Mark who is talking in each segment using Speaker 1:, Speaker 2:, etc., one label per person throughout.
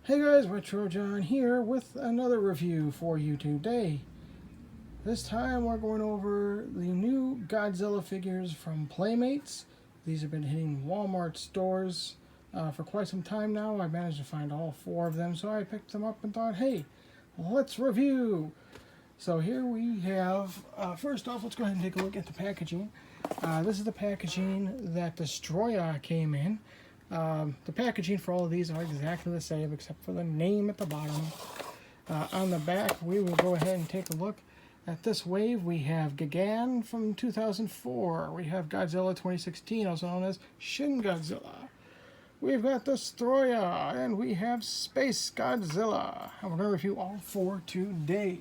Speaker 1: Hey guys, Retro John here with another review for you today. This time we're going over the new Godzilla figures from Playmates. These have been hitting Walmart stores for quite some time now. I managed to find all four of them, so I picked them up and thought, hey, let's review. So here we have, first off, let's go ahead and take a look at the packaging. This is the packaging that Destroya came in. The packaging for all of these are exactly the same except for the name at the bottom. On the back, we will go ahead and take a look at this wave. We have Gigan from 2004. We have Godzilla 2016, also known as Shin Godzilla. We've got Destroya, and we have Space Godzilla. And we're going to review all four today.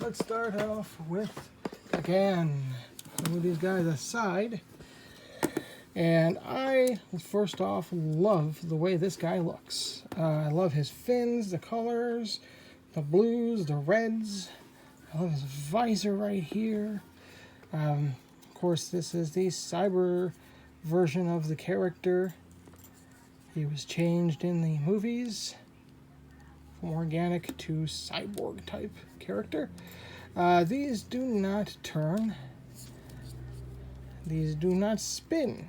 Speaker 1: Let's start off with Gigan. Move these guys aside. And I, first off, love the way this guy looks. I love his fins, the colors, the blues, the reds. I love his visor right here. Of course, this is the cyber version of the character. He was changed in the movies from organic to cyborg type character. These do not turn. These do not spin.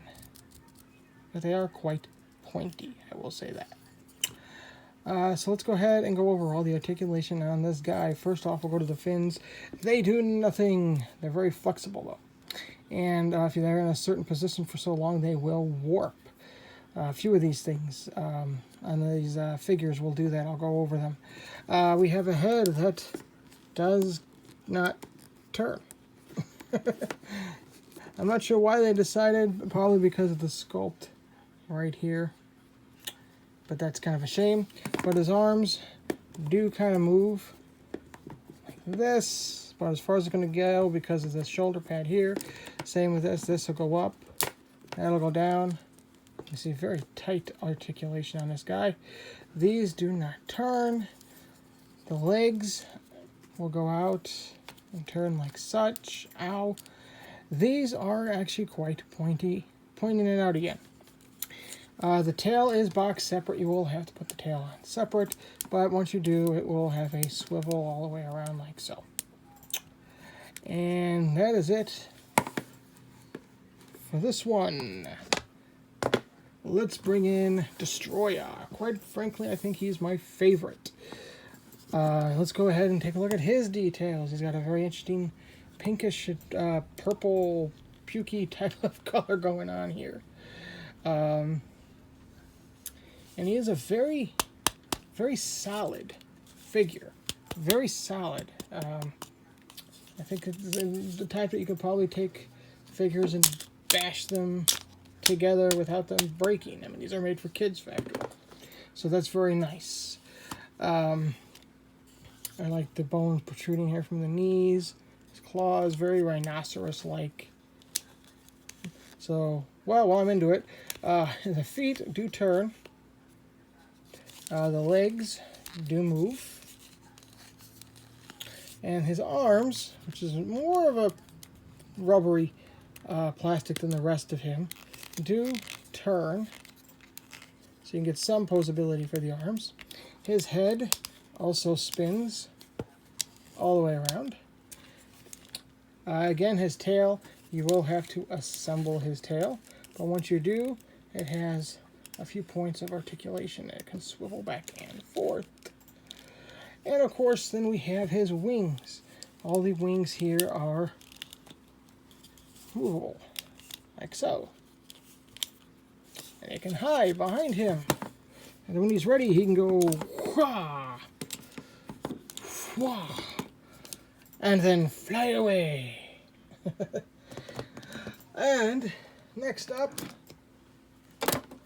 Speaker 1: But they are quite pointy, I will say that. So let's go ahead and go over all the articulation on this guy. First off, we'll go to the fins. They do nothing. They're very flexible, though. And if they're in a certain position for so long, they will warp. A few of these things on these figures will do that. I'll go over them. We have a head that does not turn. I'm not sure why they decided, probably because of the sculpt right here, but that's kind of a shame. But his arms do kind of move like this, but as far as it's going to go, because of the shoulder pad here, same with this will go up, that'll go down. You see very tight articulation on this guy. These do not turn. The legs will go out and turn like such. Ow. These are actually quite pointy, pointing it out again. The tail is box separate. You will have to put the tail on separate, but once you do, it will have a swivel all the way around like so. And that is it for this one. Let's bring in Destroya. Quite frankly, I think he's my favorite. Let's go ahead and take a look at his details. He's got a very interesting pinkish, purple, pukey type of color going on here. And he is a very, very solid figure. Very solid. I think it's the type that you could probably take figures and bash them together without them breaking. I mean, these are made for kids factory. So that's very nice. I like the bones protruding here from the knees. His claws, very rhinoceros-like. So, well, while I'm into it, the feet do turn. The legs do move. And his arms, which is more of a rubbery plastic than the rest of him, do turn. So you can get some posability for the arms. His head also spins all the way around. Again, his tail, you will have to assemble his tail. But once you do, it has a few points of articulation that it can swivel back and forth. And of course, then we have his wings. All the wings here are movable, like so. And it can hide behind him. And when he's ready, he can go wah, wah, and then fly away. And next up,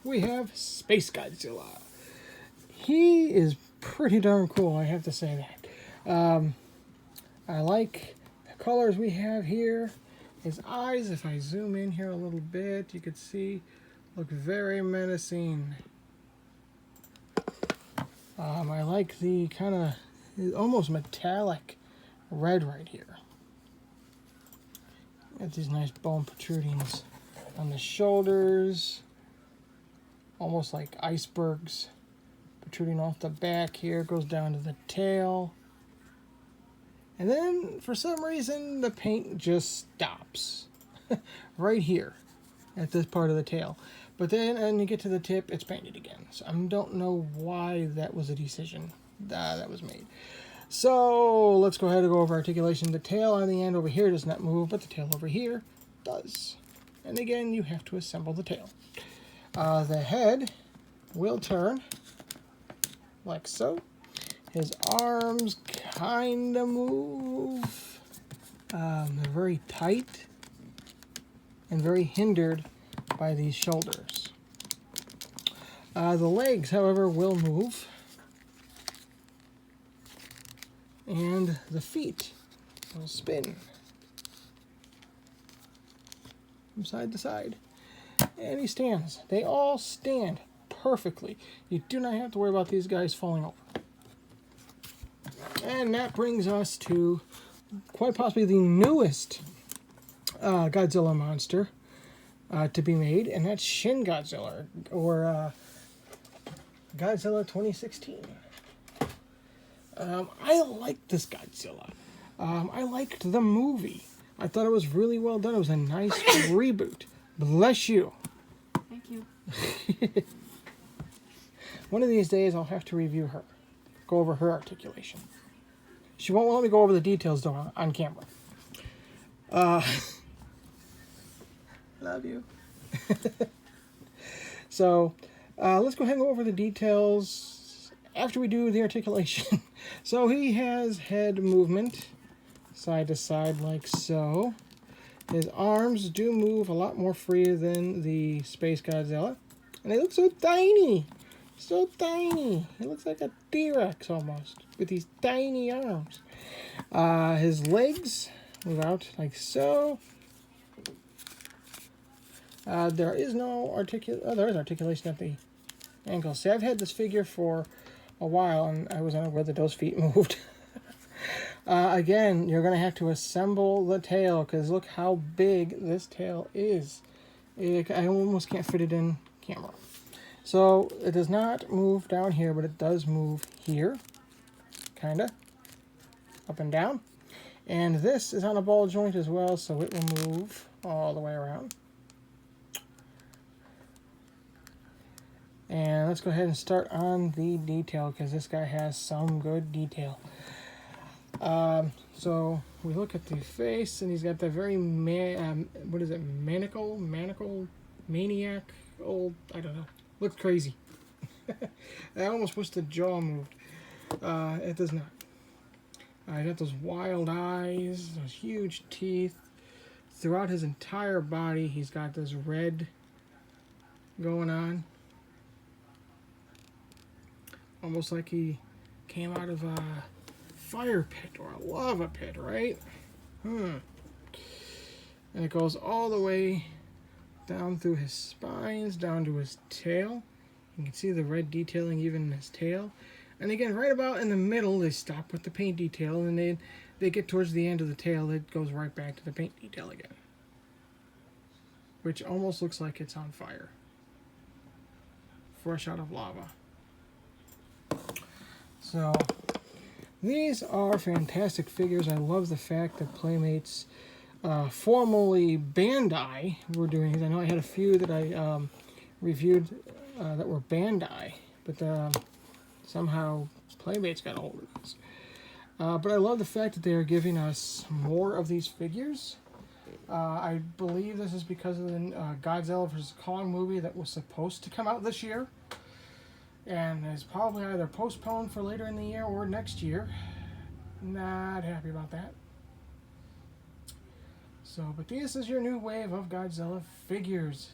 Speaker 1: we have Space Godzilla. He is pretty darn cool, I have to say that. I like the colors we have here. His eyes, if I zoom in here a little bit, you could see, look very menacing. I like the kind of almost metallic red right here. Got these nice bone protrudings on the shoulders, almost like icebergs. protruding off the back here, goes down to the tail. And then, for some reason, the paint just stops. Right here, at this part of the tail. But then, when you get to the tip, it's painted again. So I don't know why that was a decision that was made. So, let's go ahead and go over articulation. The tail on the end over here does not move, but the tail over here does. And again, you have to assemble the tail. The head will turn, like so. His arms kind of move. They're very tight and very hindered by these shoulders. The legs, however, will move. And the feet will spin from side to side. And he stands. They all stand perfectly. You do not have to worry about these guys falling over. And that brings us to quite possibly the newest Godzilla monster to be made, and that's Shin Godzilla, or Godzilla 2016. I liked this Godzilla. I liked the movie. I thought it was really well done. It was a nice reboot. Bless you.
Speaker 2: Thank you.
Speaker 1: One of these days I'll have to review her. Go over her articulation. She won't let me go over the details, though, on camera. Love you. So, let's go ahead and go over the details after we do the articulation. So, he has head movement, side to side, like so. His arms do move a lot more free than the Space Godzilla. And they look so tiny. So tiny. He looks like a T-Rex almost, with these tiny arms. His legs move out like so. There is no there is articulation at the ankles. See, I've had this figure for a while, and I was unaware that those feet moved. Again, you're going to have to assemble the tail, because look how big this tail is. I almost can't fit it in camera. So, it does not move down here, but it does move here. Kinda. Up and down. And this is on a ball joint as well, so it will move all the way around. And let's go ahead and start on the detail, because this guy has some good detail. So, we look at the face, and he's got that very, what is it, maniacal, maniac, old, I don't know. Looks crazy. I almost wish the jaw moved. It does not. He's got those wild eyes, those huge teeth. Throughout his entire body, he's got this red going on. Almost like he came out of a fire pit or a lava pit, right? And it goes all the way down through his spines, down to his tail. You can see the red detailing even in his tail. And again, right about in the middle, they stop with the paint detail, and then they get towards the end of the tail, it goes right back to the paint detail again. Which almost looks like it's on fire. Fresh out of lava. So, these are fantastic figures. I love the fact that Playmates, formerly Bandai, were doing these. I know I had a few that I reviewed that were Bandai, but somehow Playmates got a hold of this. But I love the fact that they are giving us more of these figures. I believe this is because of the Godzilla vs. Kong movie that was supposed to come out this year, and is probably either postponed for later in the year or next year. Not happy about that. So, but this is your new wave of Godzilla figures.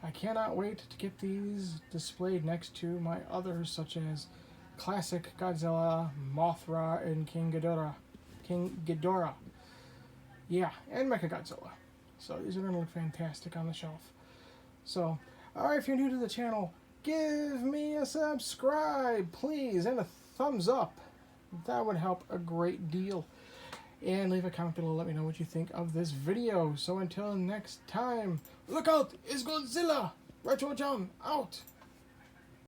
Speaker 1: I cannot wait to get these displayed next to my others, such as Classic Godzilla, Mothra, and King Ghidorah. Yeah, and Mechagodzilla. So these are going to look fantastic on the shelf. So, alright, if you're new to the channel, give me a subscribe, please, and a thumbs up. That would help a great deal. And leave a comment below, let me know what you think of this video. So until next time, look out, it's Godzilla! Retro Jump, out!